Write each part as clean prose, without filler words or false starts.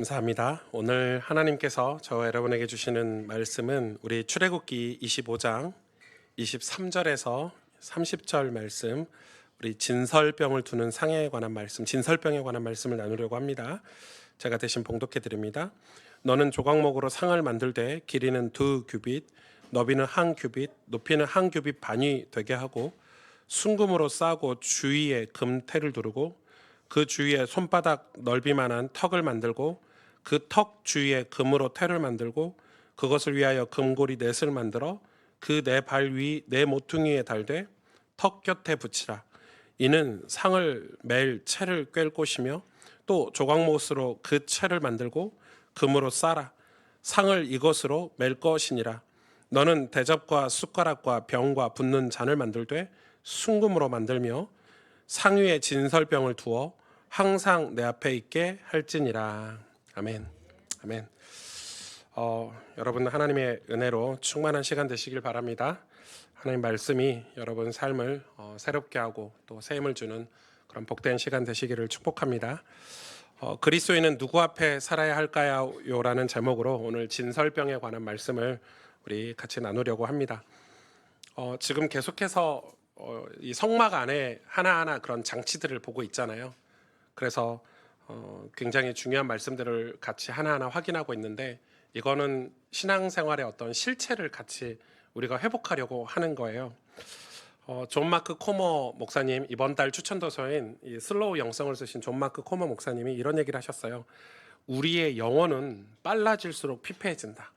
감사합니다. 오늘 하나님께서 저와 여러분에게 주시는 말씀은 우리 출애굽기 25장 23절에서 30절 말씀, 우리 진설병을 두는 상에 관한 말씀, 진설병에 관한 말씀을 나누려고 합니다. 제가 대신 봉독해 드립니다. 너는 조각목으로 상을 만들되 길이는 2규빗, 너비는 1규빗, 높이는 1규빗 반이 되게 하고 순금으로 싸고 주위에 금테를 두르고 그 주위에 손바닥 넓이만한 턱을 만들고 그 턱 주위에 금으로 테를 만들고 그것을 위하여 금고리 넷을 만들어 그 네 발 위 네 모퉁이에 달되 턱 곁에 붙이라. 이는 상을 맬 채를 꿰 곳이며 또 조각못으로 그 채를 만들고 금으로 싸라. 상을 이것으로 맬 것이니라. 너는 대접과 숟가락과 병과 붓는 잔을 만들되 순금으로 만들며 상 위에 진설병을 두어 항상 내 앞에 있게 할지니라. 아멘. 아멘. 여러분 하나님의 은혜로 충만한 시간 되시길 바랍니다. 하나님 말씀이 여러분 삶을 새롭게 하고 또 새 힘을 주는 그런 복된 시간 되시기를 축복합니다. 그리스도인은 누구 앞에 살아야 할까요?라는 제목으로 오늘 진설병에 관한 말씀을 우리 같이 나누려고 합니다. 지금 계속해서 이 성막 안에 하나하나 그런 장치들을 보고 있잖아요. 그래서 굉장히 중요한 말씀들을 같이 하나하나 확인하고 있는데 이거는 신앙생활의 어떤 실체를 같이 우리가 회복하려고 하는 거예요. 존 마크 코머 목사님, 이번 달 추천도서인 이 슬로우 영성을 쓰신 존 마크 코머 목사님이 이런 얘기를 하셨어요. 우리의 영혼은 빨라질수록 피폐해진다.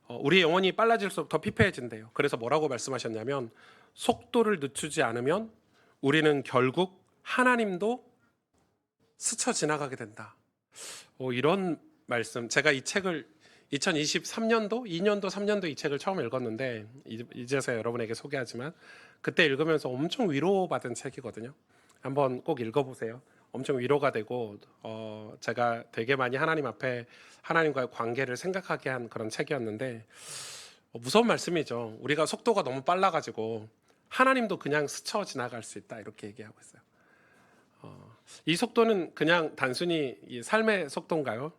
우리의 영혼이 빨라질수록 더 피폐해진대요. 그래서 뭐라고 말씀하셨냐면 속도를 늦추지 않으면 우리는 결국 하나님도 스쳐 지나가게 된다. 이런 말씀, 제가 이 책을 2023년도, 2년도, 3년도 이 책을 처음 읽었는데 이제서야 여러분에게 소개하지만 그때 읽으면서 엄청 위로받은 책이거든요. 한번 꼭 읽어보세요. 엄청 위로가 되고 제가 되게 많이 하나님 앞에 하나님과의 관계를 생각하게 한 그런 책이었는데 무서운 말씀이죠. 우리가 속도가 너무 빨라가지고 하나님도 그냥 스쳐 지나갈 수 있다 이렇게 얘기하고 있어요. 이 속도는 그냥 단순히 이 삶의 속도인가요?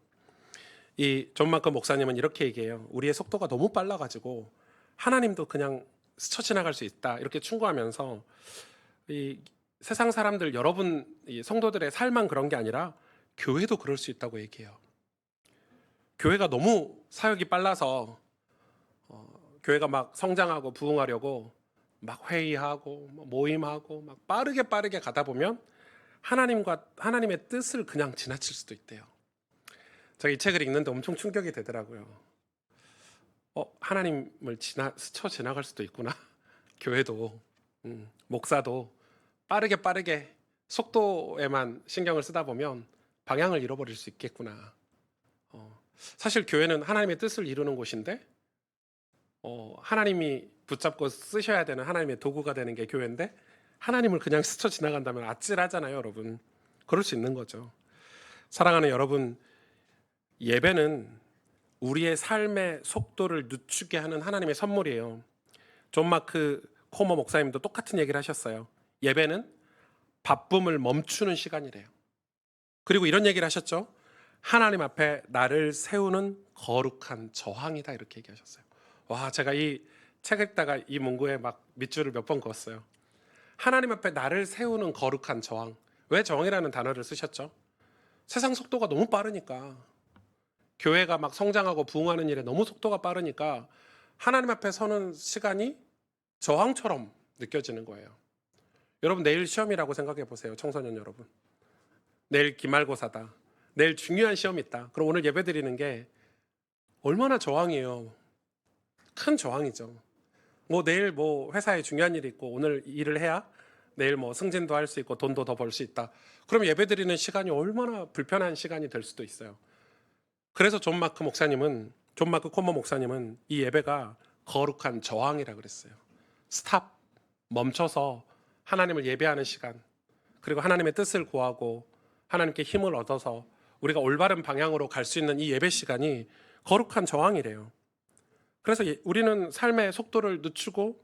이 존 마크 목사님은 이렇게 얘기해요. 우리의 속도가 너무 빨라가지고 하나님도 그냥 스쳐 지나갈 수 있다 이렇게 충고하면서 이 세상 사람들 여러분 이 성도들의 삶만 그런 게 아니라 교회도 그럴 수 있다고 얘기해요. 교회가 너무 사역이 빨라서 교회가 막 성장하고 부흥하려고 막 회의하고 모임하고 막 빠르게 가다 보면 하나님의 뜻을 그냥 지나칠 수도 있대요. 제가 이 책을 읽는데 엄청 충격이 되더라고요. 하나님을 스쳐 지나갈 수도 있구나. 교회도, 목사도 빠르게 속도에만 신경을 쓰다 보면 방향을 잃어버릴 수 있겠구나. 사실 교회는 하나님의 뜻을 이루는 곳인데 하나님이 붙잡고 쓰셔야 되는 하나님의 도구가 되는 게 교회인데 하나님을 그냥 스쳐 지나간다면 아찔하잖아요, 여러분. 그럴 수 있는 거죠. 사랑하는 여러분, 예배는 우리의 삶의 속도를 늦추게 하는 하나님의 선물이에요. 존 마크 코머 목사님도 똑같은 얘기를 하셨어요. 예배는 바쁨을 멈추는 시간이래요. 그리고 이런 얘기를 하셨죠. 하나님 앞에 나를 세우는 거룩한 저항이다 이렇게 얘기하셨어요. 와, 제가 이 책 읽다가 이 문구에 막 밑줄을 몇 번 그었어요. 하나님 앞에 나를 세우는 거룩한 저항. 왜 저항이라는 단어를 쓰셨죠? 세상 속도가 너무 빠르니까, 교회가 막 성장하고 부흥하는 일에 너무 속도가 빠르니까 하나님 앞에 서는 시간이 저항처럼 느껴지는 거예요. 여러분 내일 시험이라고 생각해 보세요. 청소년 여러분, 내일 기말고사다, 내일 중요한 시험이 있다. 그럼 오늘 예배 드리는 게 얼마나 저항이에요. 큰 저항이죠. 내일 회사에 중요한 일이 있고 오늘 일을 해야 내일 승진도 할 수 있고 돈도 더 벌 수 있다. 그럼 예배 드리는 시간이 얼마나 불편한 시간이 될 수도 있어요. 그래서 존 마크 코머 목사님은 이 예배가 거룩한 저항이라 그랬어요. 스탑, 멈춰서 하나님을 예배하는 시간, 그리고 하나님의 뜻을 구하고 하나님께 힘을 얻어서 우리가 올바른 방향으로 갈 수 있는 이 예배 시간이 거룩한 저항이래요. 그래서 우리는 삶의 속도를 늦추고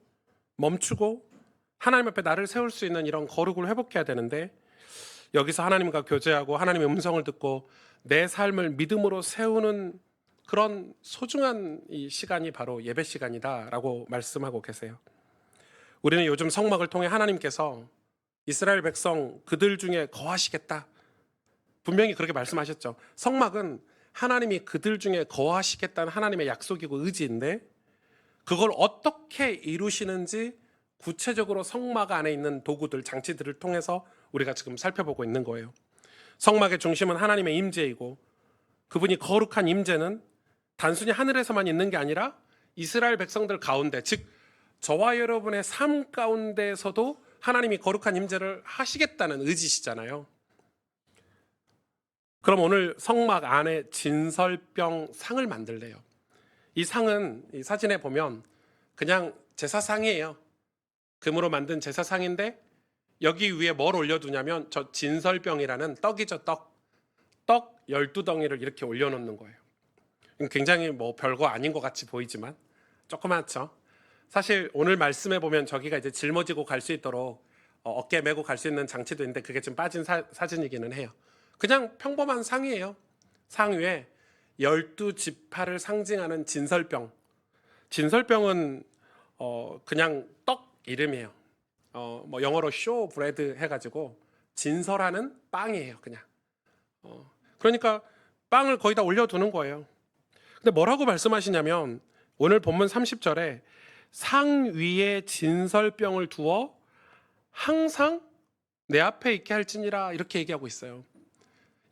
멈추고 하나님 앞에 나를 세울 수 있는 이런 거룩을 회복해야 되는데 여기서 하나님과 교제하고 하나님의 음성을 듣고 내 삶을 믿음으로 세우는 그런 소중한 이 시간이 바로 예배 시간이다라고 말씀하고 계세요. 우리는 요즘 성막을 통해 하나님께서 이스라엘 백성 그들 중에 거하시겠다, 분명히 그렇게 말씀하셨죠. 성막은 하나님이 그들 중에 거하시겠다는 하나님의 약속이고 의지인데, 그걸 어떻게 이루시는지 구체적으로 성막 안에 있는 도구들, 장치들을 통해서 우리가 지금 살펴보고 있는 거예요. 성막의 중심은 하나님의 임재이고, 그분이 거룩한 임재는 단순히 하늘에서만 있는 게 아니라 이스라엘 백성들 가운데, 즉 저와 여러분의 삶 가운데에서도 하나님이 거룩한 임재를 하시겠다는 의지시잖아요. 그럼 오늘 성막 안에 진설병 상을 만들래요. 이 상은 이 사진에 보면 그냥 제사상이에요. 금으로 만든 제사상인데, 여기 위에 뭘 올려두냐면 저 진설병이라는 떡이죠. 떡 12덩이를 이렇게 올려놓는 거예요. 굉장히 뭐 별거 아닌 것 같이 보이지만 조그맣죠. 사실 오늘 말씀해 보면 저기가 이제 짊어지고 갈 수 있도록 어깨에 메고 갈 수 있는 장치도 있는데, 그게 좀 빠진 사진이기는 해요. 그냥 평범한 상이에요. 상 위에 12지파를 상징하는 진설병. 진설병은 그냥 떡 이름이에요. 뭐 영어로 쇼 브레드 해가지고 진설하는 빵이에요. 그냥. 그러니까 빵을 거의 다 올려두는 거예요. 근데 뭐라고 말씀하시냐면, 오늘 본문 30절에 상 위에 진설병을 두어 항상 내 앞에 있게 할지니라, 이렇게 얘기하고 있어요.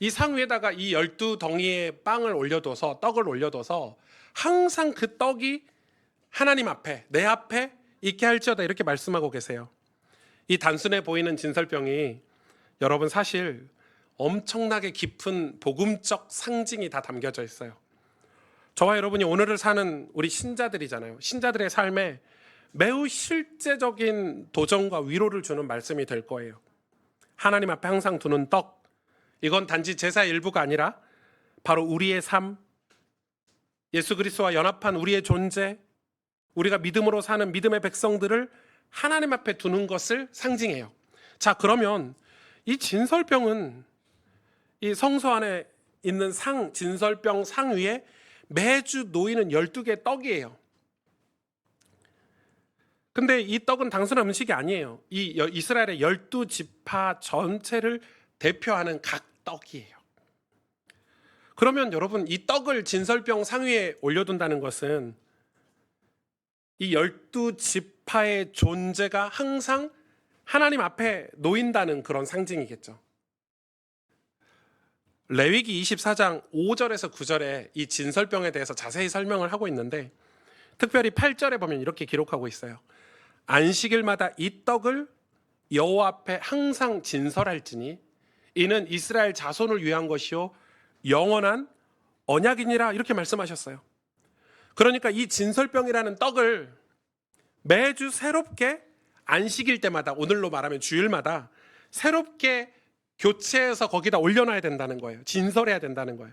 이 상 위에다가 이 12덩이의 빵을 올려둬서, 떡을 올려둬서 항상 그 떡이 하나님 앞에, 내 앞에 있게 할지어다, 이렇게 말씀하고 계세요. 이 단순해 보이는 진설병이 여러분 사실 엄청나게 깊은 복음적 상징이 다 담겨져 있어요. 저와 여러분이 오늘을 사는 우리 신자들이잖아요. 신자들의 삶에 매우 실제적인 도전과 위로를 주는 말씀이 될 거예요. 하나님 앞에 항상 두는 떡, 이건 단지 제사의 일부가 아니라 바로 우리의 삶, 예수 그리스도와 연합한 우리의 존재, 우리가 믿음으로 사는 믿음의 백성들을 하나님 앞에 두는 것을 상징해요. 자, 그러면 이 진설병은 이 성소 안에 있는 상, 진설병 상 위에 매주 놓이는 12개의 떡이에요. 근데 이 떡은 단순한 음식이 아니에요. 이 이스라엘의 12지파 전체를 대표하는 각 떡이에요. 그러면 여러분, 이 떡을 진설병 상 위에 올려둔다는 것은 이 12지파의 존재가 항상 하나님 앞에 놓인다는 그런 상징이겠죠. 레위기 24장 5절에서 9절에 이 진설병에 대해서 자세히 설명을 하고 있는데, 특별히 8절에 보면 이렇게 기록하고 있어요. 안식일마다 이 떡을 여호와 앞에 항상 진설할지니 이는 이스라엘 자손을 위한 것이요 영원한 언약이니라, 이렇게 말씀하셨어요. 그러니까 이 진설병이라는 떡을 매주 새롭게 안식일 때마다, 오늘로 말하면 주일마다 새롭게 교체해서 거기다 올려놔야 된다는 거예요. 진설해야 된다는 거예요.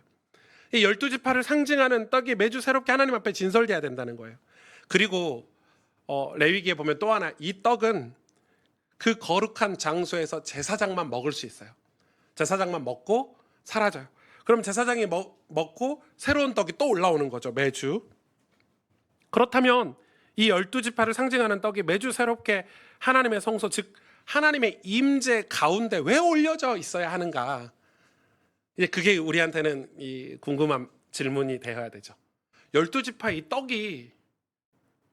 이 12지파를 상징하는 떡이 매주 새롭게 하나님 앞에 진설돼야 된다는 거예요. 그리고 레위기에 보면 또 하나, 이 떡은 그 거룩한 장소에서 제사장만 먹을 수 있어요. 제사장만 먹고 사라져요. 그럼 제사장이 먹고 새로운 떡이 또 올라오는 거죠, 매주. 그렇다면 이 12지파를 상징하는 떡이 매주 새롭게 하나님의 성소, 즉 하나님의 임재 가운데 왜 올려져 있어야 하는가? 이제 그게 우리한테는 이 궁금한 질문이 되어야 되죠. 12지파 이 떡이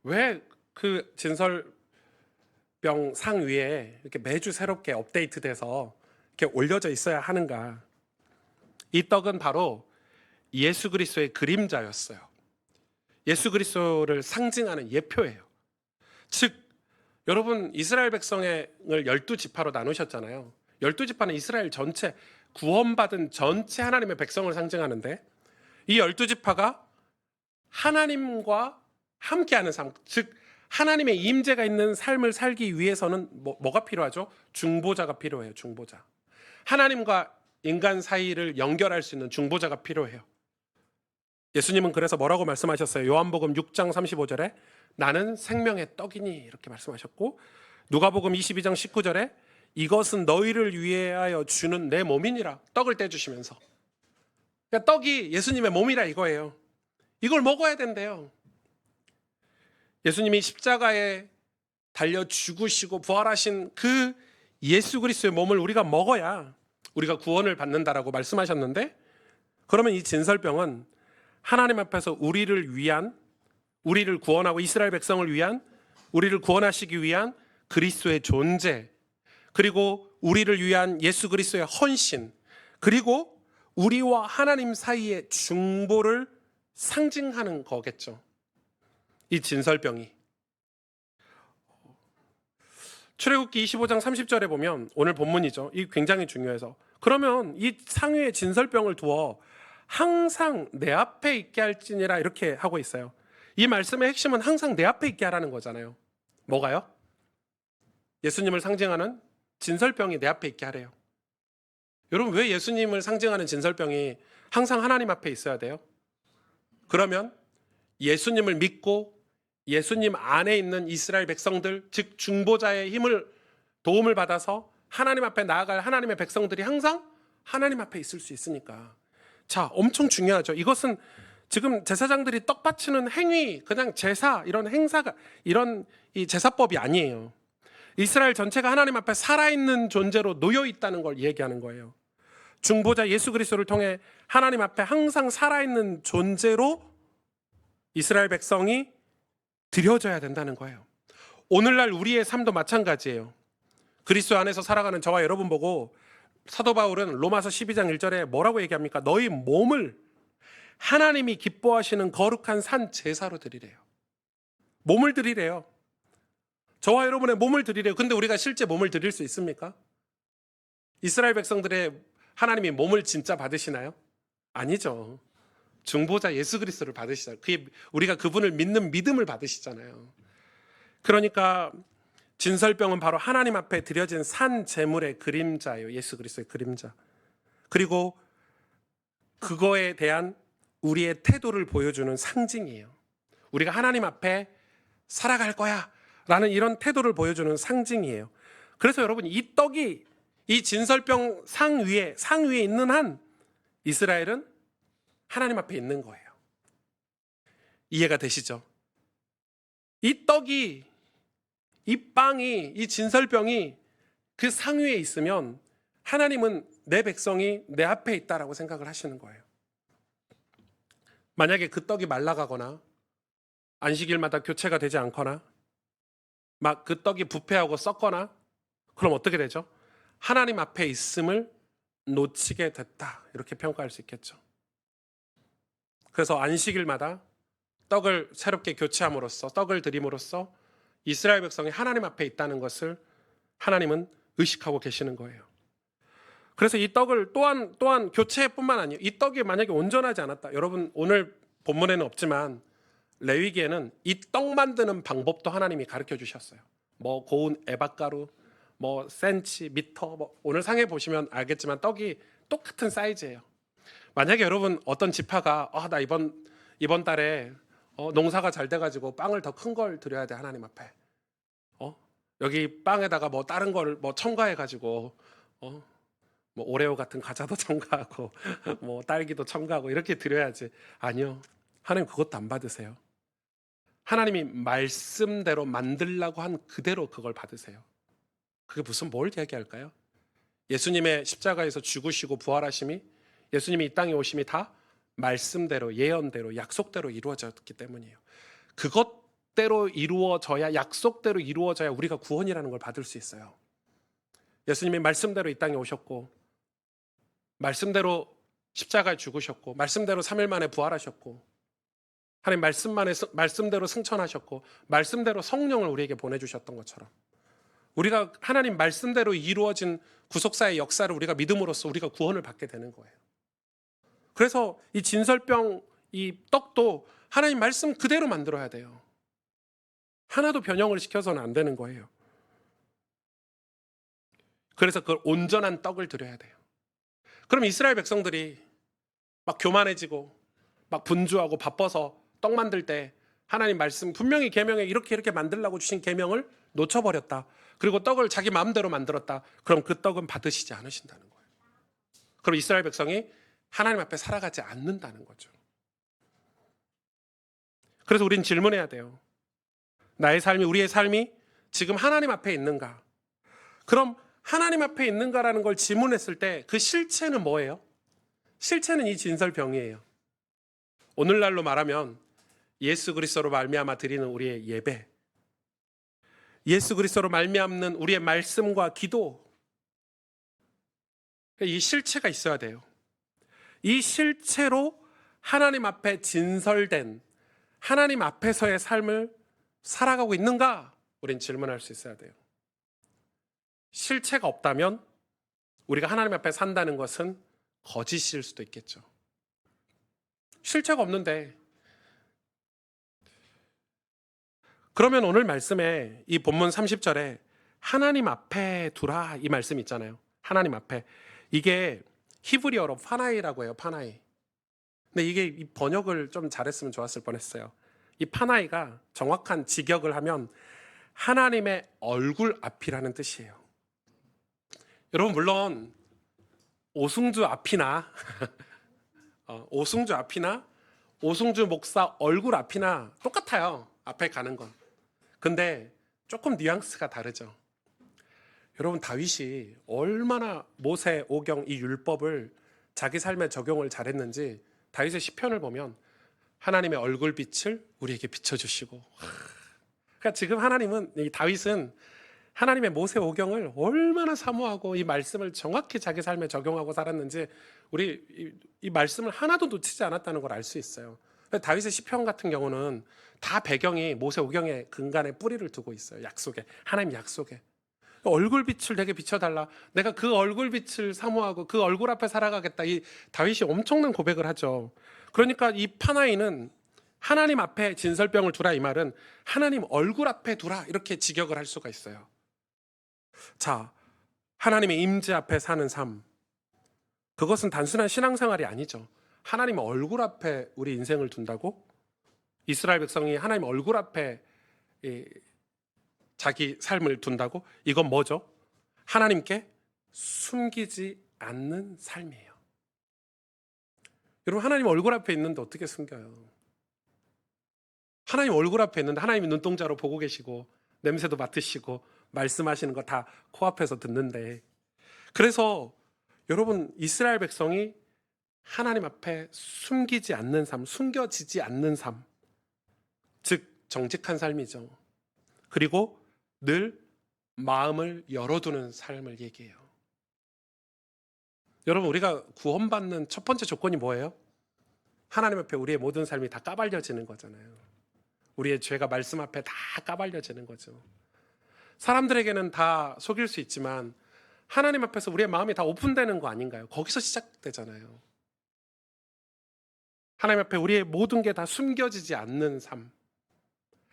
왜 그 진설병 상 위에 이렇게 매주 새롭게 업데이트돼서 이렇게 올려져 있어야 하는가? 이 떡은 바로 예수 그리스도의 그림자였어요. 예수 그리스도를 상징하는 예표예요. 즉 여러분, 이스라엘 백성을 12지파로 나누셨잖아요. 12지파는 이스라엘 전체, 구원받은 전체 하나님의 백성을 상징하는데, 이 12지파가 하나님과 함께하는 삶, 즉 하나님의 임재가 있는 삶을 살기 위해서는 뭐가 필요하죠? 중보자가 필요해요. 중보자. 하나님과 인간 사이를 연결할 수 있는 중보자가 필요해요. 예수님은 그래서 뭐라고 말씀하셨어요? 요한복음 6장 35절에 나는 생명의 떡이니, 이렇게 말씀하셨고, 누가복음 22장 19절에 이것은 너희를 위하여 주는 내 몸이니라. 떡을 떼주시면서. 그러니까 떡이 예수님의 몸이라 이거예요. 이걸 먹어야 된대요. 예수님이 십자가에 달려 죽으시고 부활하신 그 예수 그리스도의 몸을 우리가 먹어야 우리가 구원을 받는다라고 말씀하셨는데, 그러면 이 진설병은 하나님 앞에서 우리를 위한, 우리를 구원하고 이스라엘 백성을 위한, 우리를 구원하시기 위한 그리스도의 존재, 그리고 우리를 위한 예수 그리스도의 헌신, 그리고 우리와 하나님 사이의 중보를 상징하는 거겠죠. 이 진설병이. 출애굽기 25장 30절에 보면, 오늘 본문이죠. 이 굉장히 중요해서, 그러면 이 상위의 진설병을 두어 항상 내 앞에 있게 할지니라 이렇게 하고 있어요. 이 말씀의 핵심은 항상 내 앞에 있게 하라는 거잖아요. 뭐가요? 예수님을 상징하는 진설병이 내 앞에 있게 하래요. 여러분, 왜 예수님을 상징하는 진설병이 항상 하나님 앞에 있어야 돼요? 그러면 예수님을 믿고 예수님 안에 있는 이스라엘 백성들, 즉 중보자의 힘을, 도움을 받아서 하나님 앞에 나아갈 하나님의 백성들이 항상 하나님 앞에 있을 수 있으니까. 자, 엄청 중요하죠. 이것은 지금 제사장들이 떡 바치는 행위, 그냥 제사, 이런 행사가, 이런 이 제사법이 아니에요. 이스라엘 전체가 하나님 앞에 살아있는 존재로 놓여 있다는 걸 얘기하는 거예요. 중보자 예수 그리스도를 통해 하나님 앞에 항상 살아있는 존재로 이스라엘 백성이 드려져야 된다는 거예요. 오늘날 우리의 삶도 마찬가지예요. 그리스도 안에서 살아가는 저와 여러분 보고 사도 바울은 로마서 12장 1절에 뭐라고 얘기합니까? 너희 몸을 하나님이 기뻐하시는 거룩한 산 제사로 드리래요. 몸을 드리래요. 저와 여러분의 몸을 드리래요. 근데 우리가 실제 몸을 드릴 수 있습니까? 이스라엘 백성들의 하나님이 몸을 진짜 받으시나요? 아니죠. 중보자 예수 그리스도를 받으시잖아요. 우리가 그분을 믿는 믿음을 받으시잖아요. 그러니까 진설병은 바로 하나님 앞에 드려진 산 제물의 그림자예요. 예수 그리스도의 그림자. 그리고 그거에 대한 우리의 태도를 보여주는 상징이에요. 우리가 하나님 앞에 살아갈 거야 라는 이런 태도를 보여주는 상징이에요. 그래서 여러분, 이 떡이 이 진설병 상 위에 있는 한 이스라엘은 하나님 앞에 있는 거예요. 이해가 되시죠? 이 떡이, 이 빵이, 이 진설병이 그 상 위에 있으면 하나님은 내 백성이 내 앞에 있다라고 생각을 하시는 거예요. 만약에 그 떡이 말라가거나 안식일마다 교체가 되지 않거나 막 그 떡이 부패하고 썩거나, 그럼 어떻게 되죠? 하나님 앞에 있음을 놓치게 됐다, 이렇게 평가할 수 있겠죠. 그래서 안식일마다 떡을 새롭게 교체함으로써, 떡을 드림으로써 이스라엘 백성이 하나님 앞에 있다는 것을 하나님은 의식하고 계시는 거예요. 그래서 이 떡을 또한 교체뿐만 아니에요. 이 떡이 만약에 온전하지 않았다, 여러분 오늘 본문에는 없지만 레위기에는 이 떡 만드는 방법도 하나님이 가르쳐 주셨어요. 뭐 고운 에바가루, 뭐 센치, 미터, 뭐 오늘 상에 보시면 알겠지만 떡이 똑같은 사이즈예요. 만약에 여러분 어떤 지파가 나 이번 달에 농사가 잘 돼가지고 빵을 더 큰 걸 드려야 돼 하나님 앞에. 여기 빵에다가 뭐 다른 걸 뭐 첨가해가지고 뭐 오레오 같은 과자도 첨가하고 뭐 딸기도 첨가하고 이렇게 드려야지. 아니요, 하나님 그것도 안 받으세요. 하나님이 말씀대로 만들라고 한 그대로 그걸 받으세요. 그게 무슨 뭘 얘기할까요? 예수님의 십자가에서 죽으시고 부활하심이, 예수님이 이 땅에 오심이 다 말씀대로, 예언대로, 약속대로 이루어졌기 때문이에요. 그것대로 이루어져야, 약속대로 이루어져야 우리가 구원이라는 걸 받을 수 있어요. 예수님이 말씀대로 이 땅에 오셨고, 말씀대로 십자가에 죽으셨고, 말씀대로 3일 만에 부활하셨고, 하나님 말씀대로 승천하셨고, 말씀대로 성령을 우리에게 보내주셨던 것처럼 우리가 하나님 말씀대로 이루어진 구속사의 역사를 우리가 믿음으로써 우리가 구원을 받게 되는 거예요. 그래서 이 진설병, 이 떡도 하나님 말씀 그대로 만들어야 돼요. 하나도 변형을 시켜서는 안 되는 거예요. 그래서 그걸 온전한 떡을 드려야 돼요. 그럼 이스라엘 백성들이 막 교만해지고 막 분주하고 바빠서 떡 만들 때 하나님 말씀 분명히 계명에 이렇게 만들라고 주신 계명을 놓쳐버렸다. 그리고 떡을 자기 마음대로 만들었다. 그럼 그 떡은 받으시지 않으신다는 거예요. 그럼 이스라엘 백성이 하나님 앞에 살아가지 않는다는 거죠. 그래서 우린 질문해야 돼요. 나의 삶이, 우리의 삶이 지금 하나님 앞에 있는가? 그럼 하나님 앞에 있는가라는 걸 질문했을 때 그 실체는 뭐예요? 실체는 이 진설병이에요. 오늘날로 말하면 예수 그리스도로 말미암아 드리는 우리의 예배, 예수 그리스도로 말미암는 우리의 말씀과 기도, 이 실체가 있어야 돼요. 이 실체로 하나님 앞에 진설된 하나님 앞에서의 삶을 살아가고 있는가? 우린 질문할 수 있어야 돼요. 실체가 없다면 우리가 하나님 앞에 산다는 것은 거짓일 수도 있겠죠. 실체가 없는데, 그러면 오늘 말씀에 이 본문 30절에 하나님 앞에 두라 이 말씀 있잖아요. 하나님 앞에. 이게 히브리어로 파나이라고 해요. 파나이. 근데 이게 이 번역을 좀 잘했으면 좋았을 뻔했어요. 이 파나이가 정확한 직역을 하면 하나님의 얼굴 앞이라는 뜻이에요. 여러분 물론 오승주 앞이나 오승주 앞이나 오승주 목사 얼굴 앞이나 똑같아요. 앞에 가는 건. 근데 조금 뉘앙스가 다르죠. 여러분 다윗이 얼마나 모세, 오경 이 율법을 자기 삶에 적용을 잘했는지 다윗의 시편을 보면 하나님의 얼굴빛을 우리에게 비춰주시고, 그러니까 지금 하나님은, 이 다윗은 하나님의 모세 오경을 얼마나 사모하고 이 말씀을 정확히 자기 삶에 적용하고 살았는지 우리 이 말씀을 하나도 놓치지 않았다는 걸 알 수 있어요. 다윗의 시편 같은 경우는 다 배경이 모세 오경의 근간에 뿌리를 두고 있어요. 약속에, 하나님 약속에. 얼굴빛을 내게 비춰달라. 내가 그 얼굴빛을 사모하고 그 얼굴 앞에 살아가겠다. 이 다윗이 엄청난 고백을 하죠. 그러니까 이 파나이는 하나님 앞에 진설병을 두라 이 말은 하나님 얼굴 앞에 두라 이렇게 직역을 할 수가 있어요. 자, 하나님의 임재 앞에 사는 삶, 그것은 단순한 신앙생활이 아니죠. 하나님 얼굴 앞에 우리 인생을 둔다고? 이스라엘 백성이 하나님 얼굴 앞에 자기 삶을 둔다고? 이건 뭐죠? 하나님께 숨기지 않는 삶이에요. 여러분 하나님 얼굴 앞에 있는데 어떻게 숨겨요? 하나님 얼굴 앞에 있는데 하나님이 눈동자로 보고 계시고 냄새도 맡으시고 말씀하시는 거 다 코앞에서 듣는데, 그래서 여러분 이스라엘 백성이 하나님 앞에 숨기지 않는 삶, 숨겨지지 않는 삶, 즉 정직한 삶이죠. 그리고 늘 마음을 열어두는 삶을 얘기해요. 여러분 우리가 구원받는 첫 번째 조건이 뭐예요? 하나님 앞에 우리의 모든 삶이 다 까발려지는 거잖아요. 우리의 죄가 말씀 앞에 다 까발려지는 거죠. 사람들에게는 다 속일 수 있지만 하나님 앞에서 우리의 마음이 다 오픈되는 거 아닌가요? 거기서 시작되잖아요. 하나님 앞에 우리의 모든 게 다 숨겨지지 않는 삶.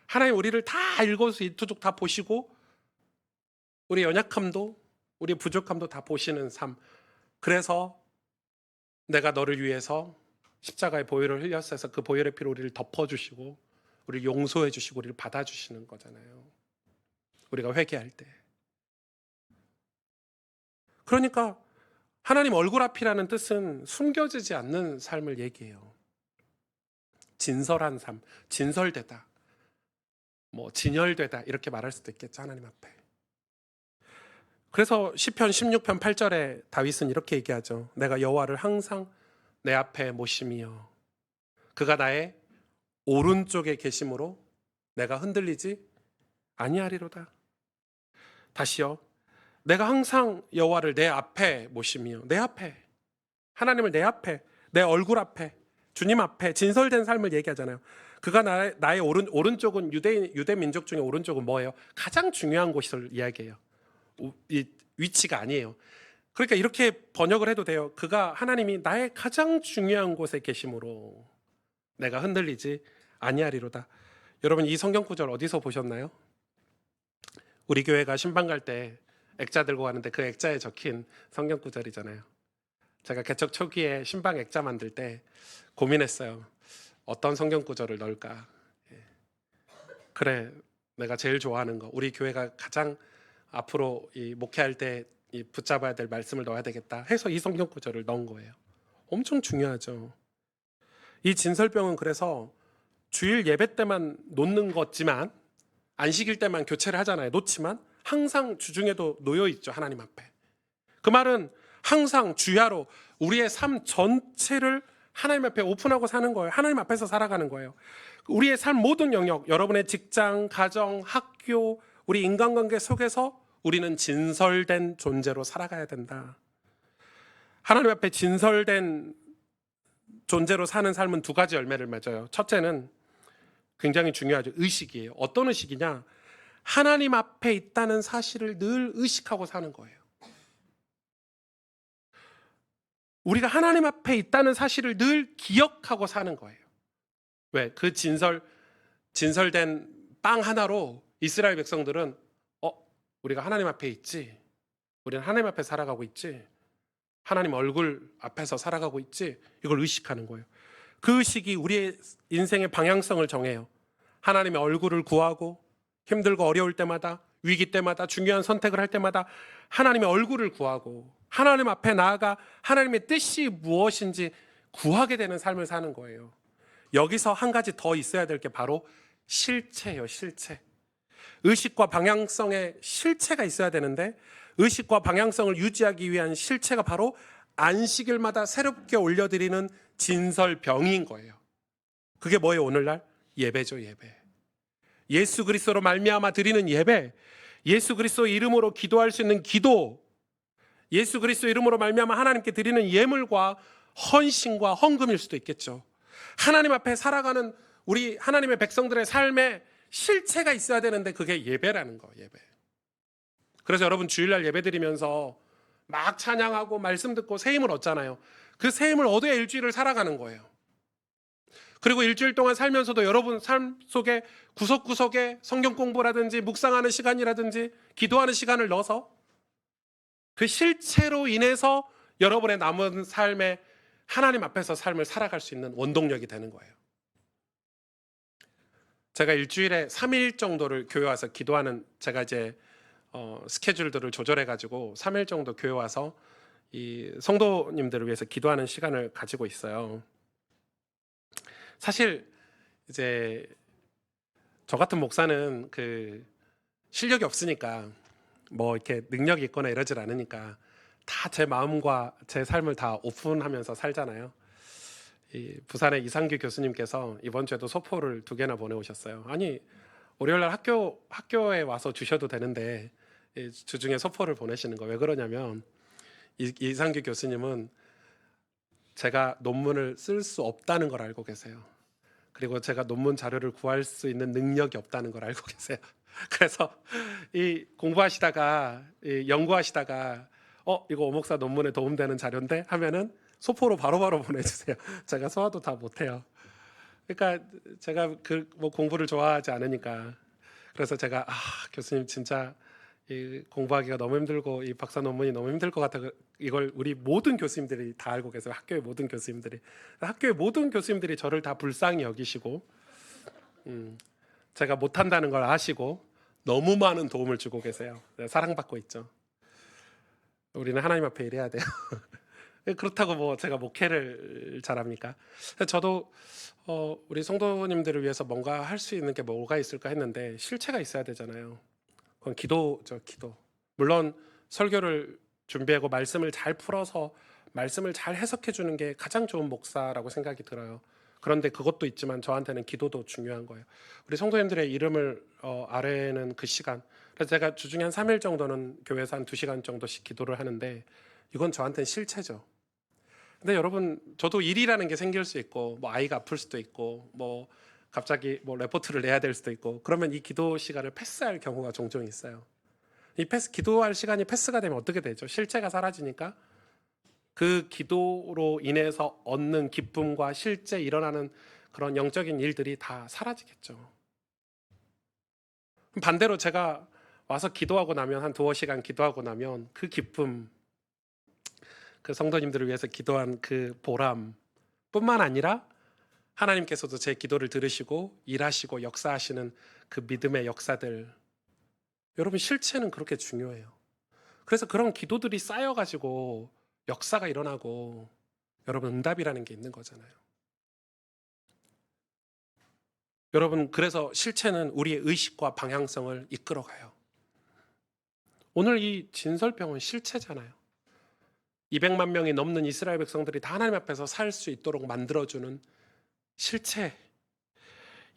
하나님 우리를 다 일거수일투족 다 보시고 우리의 연약함도 우리의 부족함도 다 보시는 삶. 그래서 내가 너를 위해서 십자가의 보혈을 흘렸어서 그 보혈의 피로 우리를 덮어주시고 우리를 용서해 주시고 우리를 받아주시는 거잖아요. 우리가 회개할 때. 그러니까 하나님 얼굴 앞이라는 뜻은 숨겨지지 않는 삶을 얘기해요. 진설한 삶, 진설되다, 진열되다 이렇게 말할 수도 있겠죠. 하나님 앞에. 그래서 시편 16편 8절에 다윗은 이렇게 얘기하죠. 내가 여호와를 항상 내 앞에 모심이여 그가 나의 오른쪽에 계심으로 내가 흔들리지 아니하리로다. 다시요. 내가 항상 여호와를 내 앞에 모심이요. 내 앞에. 하나님을 내 앞에, 내 얼굴 앞에, 주님 앞에 진설된 삶을 얘기하잖아요. 그가 나의 오른쪽은 유대 민족 중에 오른쪽은 뭐예요? 가장 중요한 곳을 이야기해요. 이 위치가 아니에요. 그러니까 이렇게 번역을 해도 돼요. 그가 하나님이 나의 가장 중요한 곳에 계심으로 내가 흔들리지 아니하리로다. 여러분 이 성경 구절 어디서 보셨나요? 우리 교회가 신방 갈 때 액자 들고 가는데 그 액자에 적힌 성경 구절이잖아요. 제가 개척 초기에 신방 액자 만들 때 고민했어요. 어떤 성경 구절을 넣을까? 그래, 내가 제일 좋아하는 거, 우리 교회가 가장 앞으로 이 목회할 때 이 붙잡아야 될 말씀을 넣어야 되겠다 해서 이 성경 구절을 넣은 거예요. 엄청 중요하죠. 이 진설병은 그래서 주일 예배 때만 놓는 거지만, 안식일 때만 교체를 하잖아요. 놓지만 항상 주중에도 놓여 있죠, 하나님 앞에. 그 말은 항상 주야로 우리의 삶 전체를 하나님 앞에 오픈하고 사는 거예요. 하나님 앞에서 살아가는 거예요. 우리의 삶 모든 영역, 여러분의 직장, 가정, 학교, 우리 인간관계 속에서 우리는 진설된 존재로 살아가야 된다. 하나님 앞에 진설된 존재로 사는 삶은 두 가지 열매를 맺어요. 첫째는 굉장히 중요하죠. 의식이에요. 어떤 의식이냐? 하나님 앞에 있다는 사실을 늘 의식하고 사는 거예요. 우리가 하나님 앞에 있다는 사실을 늘 기억하고 사는 거예요. 왜? 그 진설된 빵 하나로 이스라엘 백성들은 우리가 하나님 앞에 있지. 우리는 하나님 앞에 살아가고 있지. 하나님 얼굴 앞에서 살아가고 있지. 이걸 의식하는 거예요. 그 의식이 우리의 인생의 방향성을 정해요. 하나님의 얼굴을 구하고 힘들고 어려울 때마다, 위기 때마다, 중요한 선택을 할 때마다 하나님의 얼굴을 구하고 하나님 앞에 나아가 하나님의 뜻이 무엇인지 구하게 되는 삶을 사는 거예요. 여기서 한 가지 더 있어야 될 게 바로 실체예요. 실체. 의식과 방향성의 실체가 있어야 되는데, 의식과 방향성을 유지하기 위한 실체가 바로 안식일마다 새롭게 올려드리는 진설병인 거예요. 그게 뭐예요? 오늘날 예배죠. 예배. 예수 그리스도로 말미암아 드리는 예배, 예수 그리스도 이름으로 기도할 수 있는 기도, 예수 그리스도 이름으로 말미암아 하나님께 드리는 예물과 헌신과 헌금일 수도 있겠죠. 하나님 앞에 살아가는 우리 하나님의 백성들의 삶에 실체가 있어야 되는데, 그게 예배라는 거. 예배. 그래서 여러분 주일날 예배 드리면서 막 찬양하고 말씀 듣고 새 힘을 얻잖아요. 그 새 힘을 얻어야 일주일을 살아가는 거예요. 그리고 일주일 동안 살면서도 여러분 삶 속에 구석구석에 성경 공부라든지 묵상하는 시간이라든지 기도하는 시간을 넣어서 그 실체로 인해서 여러분의 남은 삶에 하나님 앞에서 삶을 살아갈 수 있는 원동력이 되는 거예요. 제가 일주일에 3일 정도를 교회 와서 기도하는, 제가 이제 스케줄들을 조절해 가지고 3일 정도 교회 와서 이 성도님들을 위해서 기도하는 시간을 가지고 있어요. 사실 이제 저 같은 목사는 그 실력이 없으니까 뭐 이렇게 능력이 있거나 이러질 않으니까 다 제 마음과 제 삶을 다 오픈하면서 살잖아요. 이 부산의 이상규 교수님께서 이번 주에도 소포를 2개나 보내오셨어요. 아니 월요일날 학교에 와서 주셔도 되는데 주중에 소포를 보내시는 거 왜 그러냐면, 이상규 교수님은 제가 논문을 쓸 수 없다는 걸 알고 계세요. 그리고 제가 논문 자료를 구할 수 있는 능력이 없다는 걸 알고 계세요. 그래서 이 공부하시다가 연구하시다가 이거 오목사 논문에 도움되는 자료인데 하면은 소포로 바로바로 보내주세요. 제가 소화도 다 못해요. 그러니까 제가 뭐 공부를 좋아하지 않으니까. 그래서 제가 교수님 진짜 이 공부하기가 너무 힘들고 이 박사 논문이 너무 힘들 것 같아. 이걸 우리 모든 교수님들이 다 알고 계세요. 학교의 모든 교수님들이 저를 다 불쌍히 여기시고 제가 못한다는 걸 아시고 너무 많은 도움을 주고 계세요. 사랑받고 있죠. 우리는 하나님 앞에 일해야 돼요. 그렇다고 뭐 제가 목회를 잘합니까? 저도 우리 성도님들을 위해서 뭔가 할 수 있는 게 뭐가 있을까 했는데, 실체가 있어야 되잖아요. 그건 기도죠. 기도. 물론 설교를 준비하고 말씀을 잘 풀어서 말씀을 잘 해석해 주는 게 가장 좋은 목사라고 생각이 들어요. 그런데 그것도 있지만 저한테는 기도도 중요한 거예요. 우리 성도님들의 이름을 아뢰는 그 시간, 그래서 제가 주중에 한 3일 정도는 교회에서 한 2시간 정도씩 기도를 하는데, 이건 저한테는 실체죠. 근데 여러분, 저도 일이라는 게 생길 수 있고, 뭐 아이가 아플 수도 있고, 뭐 갑자기 뭐 레포트를 내야 될 수도 있고, 그러면 이 기도 시간을 패스할 경우가 종종 있어요. 기도할 시간이 패스가 되면 어떻게 되죠? 실체가 사라지니까 그 기도로 인해서 얻는 기쁨과 실제 일어나는 그런 영적인 일들이 다 사라지겠죠. 반대로 제가 와서 기도하고 나면 한 2시간 기도하고 나면 그 기쁨, 그 성도님들을 위해서 기도한 그 보람 뿐만 아니라 하나님께서도 제 기도를 들으시고 일하시고 역사하시는 그 믿음의 역사들, 여러분 실체는 그렇게 중요해요. 그래서 그런 기도들이 쌓여가지고 역사가 일어나고 여러분 응답이라는 게 있는 거잖아요. 여러분 그래서 실체는 우리의 의식과 방향성을 이끌어가요. 오늘 이 진설병은 실체잖아요. 200만 명이 넘는 이스라엘 백성들이 다 하나님 앞에서 살 수 있도록 만들어주는 실체.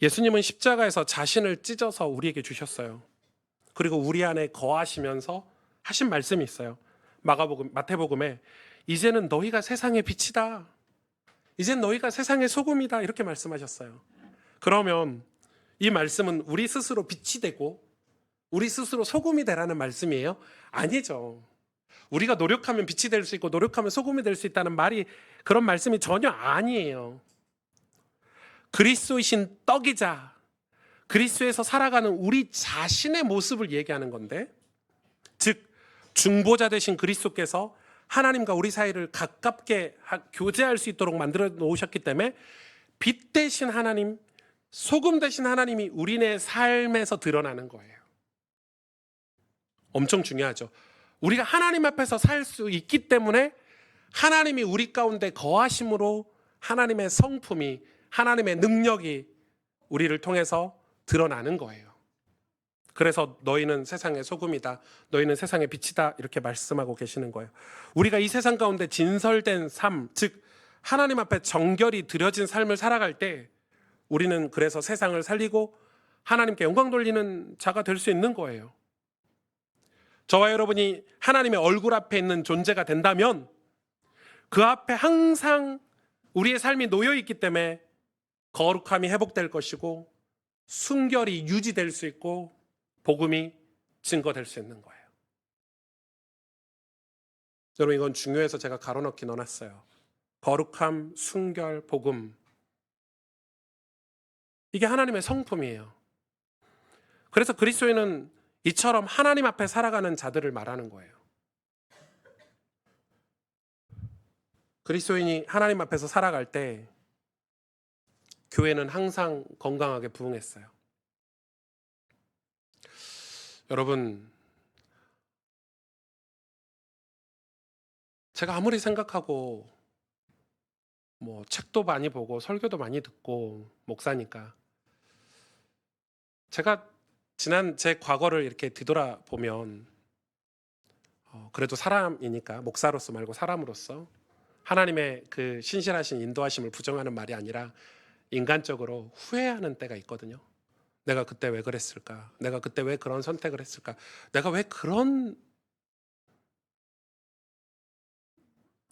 예수님은 십자가에서 자신을 찢어서 우리에게 주셨어요. 그리고 우리 안에 거하시면서 하신 말씀이 있어요. 마태복음에 이제는 너희가 세상의 빛이다. 이젠 너희가 세상의 소금이다. 이렇게 말씀하셨어요. 그러면 이 말씀은 우리 스스로 빛이 되고 우리 스스로 소금이 되라는 말씀이에요? 아니죠. 우리가 노력하면 빛이 될 수 있고 노력하면 소금이 될 수 있다는 말이 그런 말씀이 전혀 아니에요. 그리스도이신 떡이자 그리스도에서 살아가는 우리 자신의 모습을 얘기하는 건데, 즉 중보자 되신 그리스도께서 하나님과 우리 사이를 가깝게 교제할 수 있도록 만들어 놓으셨기 때문에 빛 대신 하나님, 소금 대신 하나님이 우리네 삶에서 드러나는 거예요. 엄청 중요하죠. 우리가 하나님 앞에서 살 수 있기 때문에 하나님이 우리 가운데 거하심으로 하나님의 성품이, 하나님의 능력이 우리를 통해서 드러나는 거예요. 그래서 너희는 세상의 소금이다, 너희는 세상의 빛이다, 이렇게 말씀하고 계시는 거예요. 우리가 이 세상 가운데 진설된 삶, 즉 하나님 앞에 정결히 드려진 삶을 살아갈 때 우리는 그래서 세상을 살리고 하나님께 영광 돌리는 자가 될 수 있는 거예요. 저와 여러분이 하나님의 얼굴 앞에 있는 존재가 된다면 그 앞에 항상 우리의 삶이 놓여 있기 때문에 거룩함이 회복될 것이고 순결이 유지될 수 있고 복음이 증거될 수 있는 거예요. 여러분 이건 중요해서 제가 가로넣기 넣어놨어요. 거룩함, 순결, 복음, 이게 하나님의 성품이에요. 그래서 그리스도인은 이처럼 하나님 앞에 살아가는 자들을 말하는 거예요. 그리스도인이 하나님 앞에서 살아갈 때 교회는 항상 건강하게 부흥했어요. 여러분, 제가 아무리 생각하고 책도 많이 보고 설교도 많이 듣고 목사니까 제가 지난 제 과거를 이렇게 뒤돌아보면 그래도 사람이니까, 목사로서 말고 사람으로서 하나님의 그 신실하신 인도하심을 부정하는 말이 아니라 인간적으로 후회하는 때가 있거든요. 내가 그때 왜 그랬을까? 내가 그때 왜 그런 선택을 했을까? 내가 왜 그런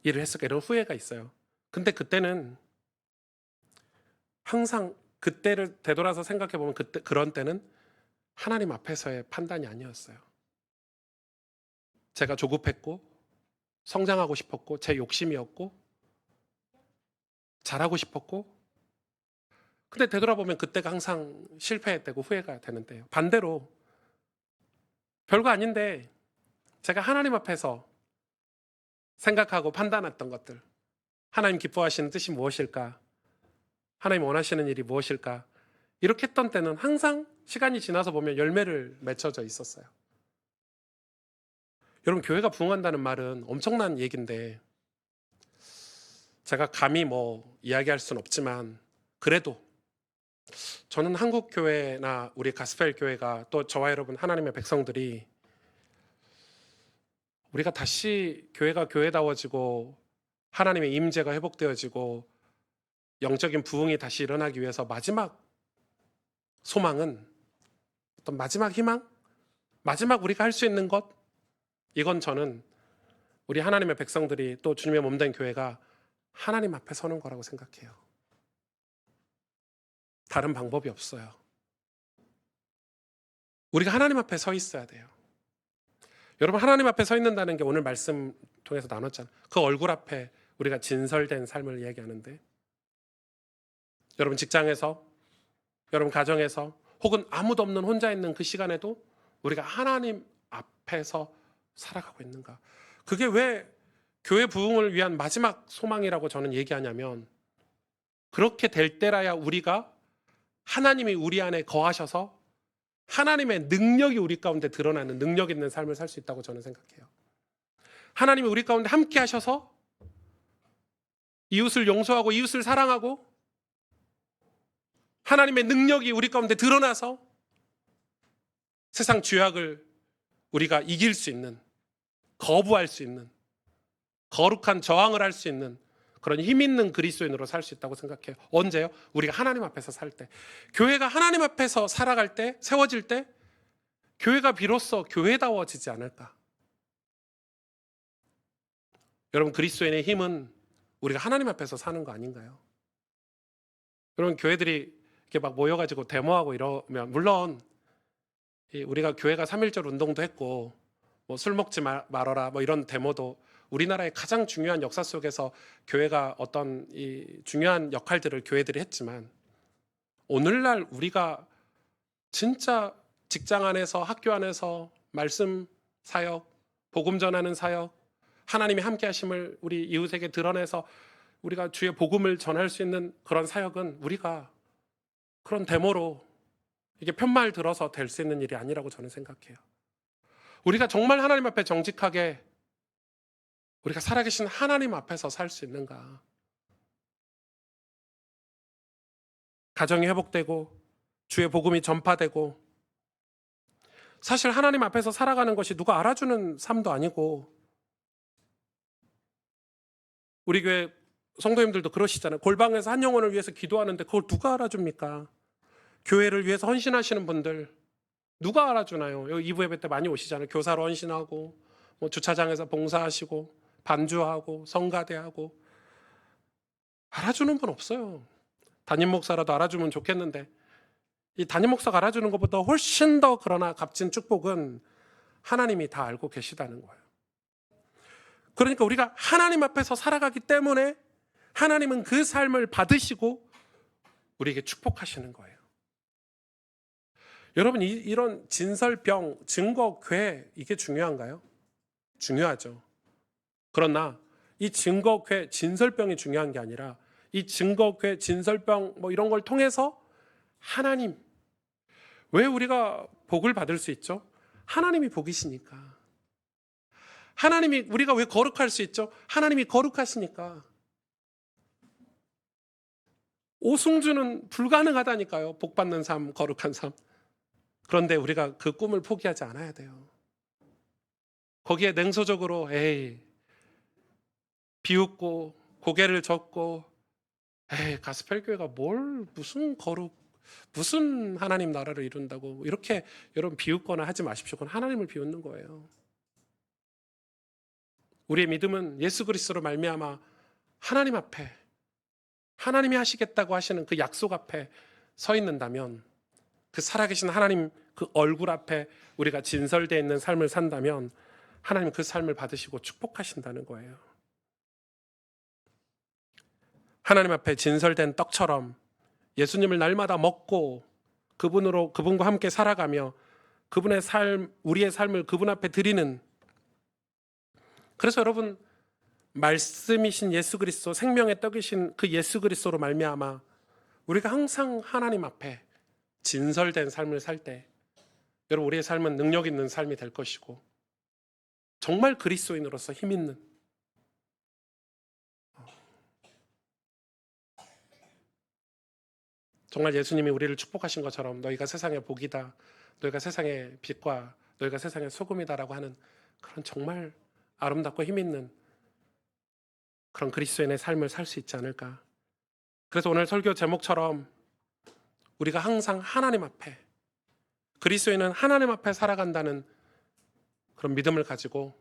일을 했을까? 이런 후회가 있어요. 근데 그때는 항상 그때를 되돌아서 생각해 보면 그런 때는 하나님 앞에서의 판단이 아니었어요. 제가 조급했고 성장하고 싶었고 제 욕심이었고 잘하고 싶었고, 근데 되돌아보면 그때가 항상 실패했다고 후회가 되는데요. 반대로 별거 아닌데 제가 하나님 앞에서 생각하고 판단했던 것들, 하나님 기뻐하시는 뜻이 무엇일까? 하나님 원하시는 일이 무엇일까? 이렇게 했던 때는 항상 시간이 지나서 보면 열매를 맺혀져 있었어요. 여러분 교회가 부흥한다는 말은 엄청난 얘기인데 제가 감히 이야기할 수는 없지만 그래도 저는 한국 교회나 우리 가스펠 교회가 또 저와 여러분 하나님의 백성들이 우리가 다시 교회가 교회다워지고 하나님의 임재가 회복되어지고 영적인 부흥이 다시 일어나기 위해서 마지막 소망은, 어떤 마지막 희망, 마지막 우리가 할 수 있는 것, 이건 저는 우리 하나님의 백성들이 또 주님의 몸된 교회가 하나님 앞에 서는 거라고 생각해요. 다른 방법이 없어요. 우리가 하나님 앞에 서 있어야 돼요. 여러분 하나님 앞에 서 있는다는 게 오늘 말씀 통해서 나눴잖아요. 그 얼굴 앞에 우리가 진설된 삶을 이야기하는데, 여러분 직장에서, 여러분 가정에서, 혹은 아무도 없는 혼자 있는 그 시간에도 우리가 하나님 앞에서 살아가고 있는가? 그게 왜 교회 부흥을 위한 마지막 소망이라고 저는 얘기하냐면, 그렇게 될 때라야 우리가 하나님이 우리 안에 거하셔서 하나님의 능력이 우리 가운데 드러나는 능력 있는 삶을 살 수 있다고 저는 생각해요. 하나님이 우리 가운데 함께 하셔서 이웃을 용서하고 이웃을 사랑하고 하나님의 능력이 우리 가운데 드러나서 세상 죄악을 우리가 이길 수 있는, 거부할 수 있는, 거룩한 저항을 할 수 있는 그런 힘 있는 그리스도인으로 살 수 있다고 생각해요. 언제요? 우리가 하나님 앞에서 살 때. 교회가 하나님 앞에서 살아갈 때, 세워질 때 교회가 비로소 교회다워지지 않을까. 여러분, 그리스도인의 힘은 우리가 하나님 앞에서 사는 거 아닌가요? 여러분, 교회들이 이렇게 막 모여가지고 데모하고 이러면, 물론 우리가 교회가 3.1절 운동도 했고 뭐 술 먹지 말아라 뭐 이런 데모도 우리나라의 가장 중요한 역사 속에서 교회가 어떤 이 중요한 역할들을 교회들이 했지만, 오늘날 우리가 진짜 직장 안에서, 학교 안에서 말씀 사역, 복음 전하는 사역, 하나님이 함께 하심을 우리 이웃에게 드러내서 우리가 주의 복음을 전할 수 있는 그런 사역은 우리가 그런 데모로 이게 편말 들어서 될 수 있는 일이 아니라고 저는 생각해요. 우리가 정말 하나님 앞에 정직하게 우리가 살아계신 하나님 앞에서 살 수 있는가? 가정이 회복되고 주의 복음이 전파되고, 사실 하나님 앞에서 살아가는 것이 누가 알아주는 삶도 아니고, 우리 교회 성도님들도 그러시잖아요. 골방에서 한 영혼을 위해서 기도하는데 그걸 누가 알아줍니까? 교회를 위해서 헌신하시는 분들 누가 알아주나요? 여기 2부 예배 때 많이 오시잖아요. 교사로 헌신하고 뭐 주차장에서 봉사하시고 반주하고 성가대하고, 알아주는 분 없어요. 담임 목사라도 알아주면 좋겠는데, 이 담임 목사가 알아주는 것보다 훨씬 더 그러나 값진 축복은 하나님이 다 알고 계시다는 거예요. 그러니까 우리가 하나님 앞에서 살아가기 때문에 하나님은 그 삶을 받으시고 우리에게 축복하시는 거예요. 여러분, 이런 진설병, 증거괴, 이게 중요한가요? 중요하죠. 그러나 이 증거괴, 진설병이 중요한 게 아니라 이 증거괴, 진설병 뭐 이런 걸 통해서 하나님, 왜 우리가 복을 받을 수 있죠? 하나님이 복이시니까. 하나님이, 우리가 왜 거룩할 수 있죠? 하나님이 거룩하시니까. 오승주는 불가능하다니까요. 복 받는 삶, 거룩한 삶. 그런데 우리가 그 꿈을 포기하지 않아야 돼요. 거기에 냉소적으로 비웃고 고개를 젓고 가스펠 교회가 무슨 거룩, 무슨 하나님 나라를 이룬다고 이렇게 여러분 비웃거나 하지 마십시오. 그건 하나님을 비웃는 거예요. 우리의 믿음은 예수 그리스도로 말미암아 하나님 앞에, 하나님이 하시겠다고 하시는 그 약속 앞에 서 있는다면, 그 살아계신 하나님 그 얼굴 앞에 우리가 진설되어 있는 삶을 산다면 하나님 그 삶을 받으시고 축복하신다는 거예요. 하나님 앞에 진설된 떡처럼 예수님을 날마다 먹고 그분과 함께 살아가며 그분의 삶, 우리의 삶을 그분 앞에 드리는, 그래서 여러분, 말씀이신 예수 그리스도, 생명의 떡이신 그 예수 그리스도로 말미암아 우리가 항상 하나님 앞에 진설된 삶을 살 때 여러분, 우리의 삶은 능력 있는 삶이 될 것이고 정말 그리스도인으로서 힘 있는, 정말 예수님이 우리를 축복하신 것처럼 너희가 세상의 복이다, 너희가 세상의 빛과 너희가 세상의 소금이다라고 하는 그런 정말 아름답고 힘 있는 그런 그리스도인의 삶을 살 수 있지 않을까. 그래서 오늘 설교 제목처럼 우리가 항상 하나님 앞에, 그리스도인은 하나님 앞에 살아간다는 그런 믿음을 가지고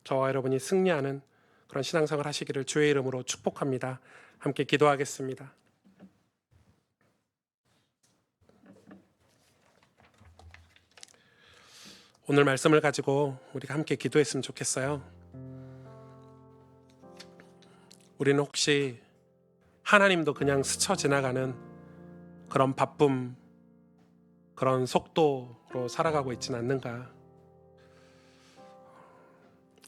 저와 여러분이 승리하는 그런 신앙생활 하시기를 주의 이름으로 축복합니다. 함께 기도하겠습니다. 오늘 말씀을 가지고 우리가 함께 기도했으면 좋겠어요. 우리는 혹시 하나님도 그냥 스쳐 지나가는 그런 바쁨, 그런 속도로 살아가고 있지는 않는가?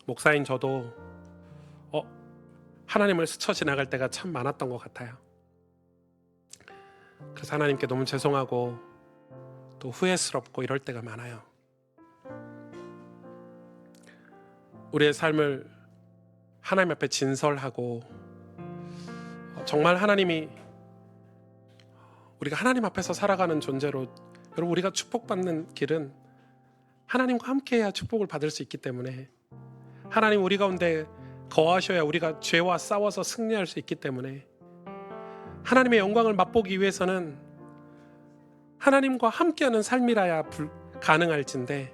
목사인 저도 하나님을 스쳐 지나갈 때가 참 많았던 것 같아요. 그래서 하나님께 너무 죄송하고 또 후회스럽고 이럴 때가 많아요. 우리의 삶을 하나님 앞에 진설하고 정말 하나님이 우리가 하나님 앞에서 살아가는 존재로, 여러분 우리가 축복받는 길은 하나님과 함께해야 축복을 받을 수 있기 때문에, 하나님 우리 가운데 거하셔야 우리가 죄와 싸워서 승리할 수 있기 때문에, 하나님의 영광을 맛보기 위해서는 하나님과 함께하는 삶이라야 가능할진데,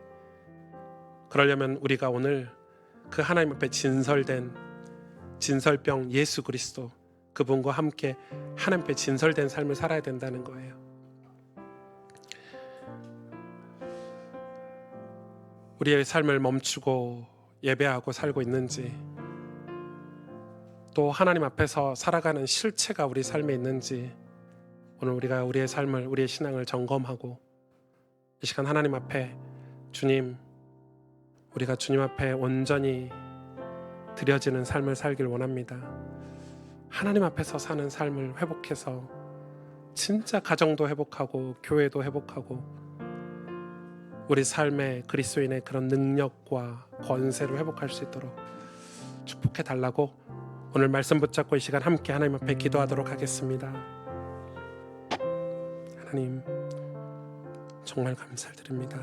그러려면 우리가 오늘 그 하나님 앞에 진설된 진설병 예수 그리스도, 그분과 함께 하나님 앞에 진설된 삶을 살아야 된다는 거예요. 우리의 삶을 멈추고 예배하고 살고 있는지, 또 하나님 앞에서 살아가는 실체가 우리 삶에 있는지, 오늘 우리가 우리의 삶을, 우리의 신앙을 점검하고 이 시간 하나님 앞에, 주님, 우리가 주님 앞에 온전히 드려지는 삶을 살길 원합니다. 하나님 앞에서 사는 삶을 회복해서 진짜 가정도 회복하고 교회도 회복하고 우리 삶의 그리스도인의 그런 능력과 권세를 회복할 수 있도록 축복해 달라고 오늘 말씀 붙잡고 이 시간 함께 하나님 앞에 기도하도록 하겠습니다. 하나님, 정말 감사드립니다.